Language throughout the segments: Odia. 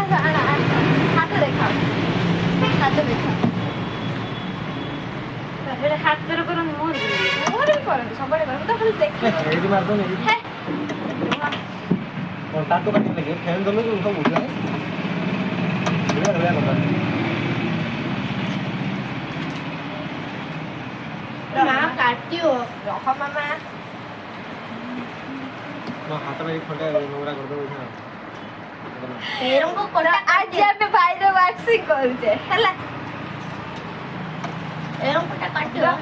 ହାତ ଦେଖାଅ ହାତ ଦେଖାଅ ଏଟା ହାତରେ କରନ୍ତି ମୋର ମୋର ବି କରନ୍ତି ସବୁବେଳେ କରନ୍ତି ତ ଖାଲି ଦେଖିବ ଏଇଠି ମାର ଦଉନି ହେ କଣ ତାଠୁ କାଟି ଲାଗେ ଫ୍ୟାନ୍ ଦଲ ସବୁ ବୁଝା ବଢିଆ ବଢିଆ କଥା ମା କାଟିଓ ରହ ମାମା ମୋ ହାତ ପାଇଁ ଖଣ୍ଡେ ନୋଂରା କରିଦବ ଏଇନା ଏରଙ୍କ କୋଟା ଆଜି ଆମେ ଭାଇର ୱାକ୍ସିଂ କରୁଛେ ହେଲା ଏରଙ୍କଟା କାଟିଓ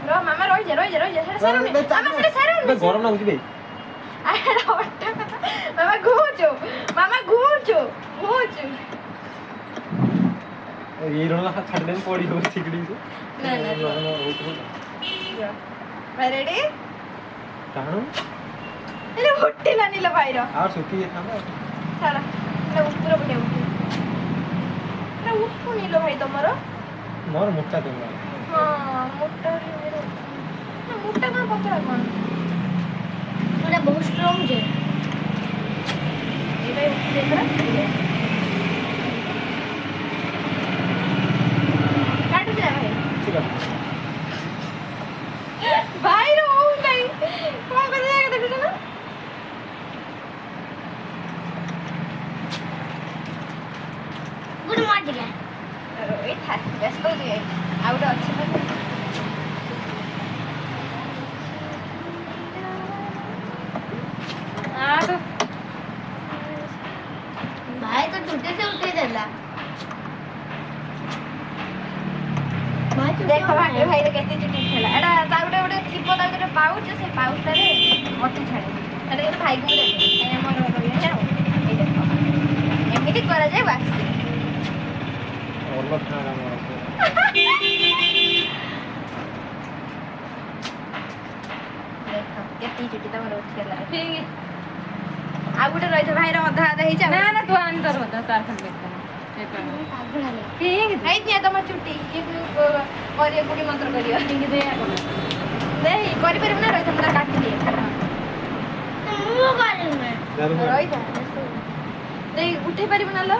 ର ମାମା ରହିଯା ସେଟା ସାରୁନି ମାମା ସେଟା ସାରୁନି ଗରମ ଲାଗୁଛି ବେ ଆରେ ରଟା ମାମା ଘୁଞ୍ଚୁ ଏଇ ରଣ ଛାଡ଼ି ଦେବି ପଡ଼ି ହବ ଠିକଡ଼ି ନା ଭାଇ ରେଡି କାରଣ ଏରେ ଉଠିଲାନି ଲ ଭାଇର ଆଉ ସୁଖି ଯାଇଥାନ୍ତା ଛାଡ ଏଟା ଉପର ପଟେ ଏଟା ଉଠୁନି ଲ ଭାଇ ତମର ମୋର ମୋଟା ଦେଲା ହଁ ମୋଟା କଣ ପତଳା କଣ ଏଟା ବହୁତ ଷ୍ଟ୍ରଙ୍ଗ ଯେ ଏଇଟା ଉଠି ଯାଇଥିଲା କାଟୁଛି ନା ଭାଇ ଠିକ ଅଛି ଭାଇର ହଉ ନାହିଁ କଣ କରିବା ଦେଖୁଛ ନା ଗୁଡ ମର୍ଣ୍ଣିଂ ଏଇଟା ବ୍ୟସ୍ତ ହୁଏ ଆଉ ଗୋଟେ ଅଛି ଭାଇ ତ ଚୁଟି से उठे देला ଦେଖ ଭାଇ ଭାଇର କେତେ ଚୁଟି ଥିଲା ଏଟା ତା ଗୋଟେ ଥିବ ତା ଗୋଟେ ପାଉଚ ସେ ପାଉଚଟାରେ ମତେ ଛାଡେ ସେଟା କିନ୍ତୁ ଭାଇକୁ ବି ଦେଖେ ଆମର ରହିଲେ ଆଉ ଏଇ ଦେଖ ଏମିତି କରାଯାଏ ବାସି ଅଲଗା ଖାନା ମୋର ଦେଖ କେତେ ଚୁଟି ତମର ଉଠିଗଲା ଆଉ ଗୋଟେ ରହିଥିବ ଭାଇର ଅଧା ହେଇଛି ନା ନା ତୁ ଆଣି ତୋର କଥା ତାର ଖାଲି ହେଇଥିବ ତମ ଚୁଟି କରିବ କୁଡି ମନ୍ତ୍ର କରିବ ଟିକେ ଦେଇ ଆପଣ ଦେଇ କରିପାରିବୁ ନା ରହିଥା ମୁଁ ତାର କାଟିଦିଏ ରହିଥା ଦେଇ ଉଠେଇ ପାରିବୁ ନା ଲ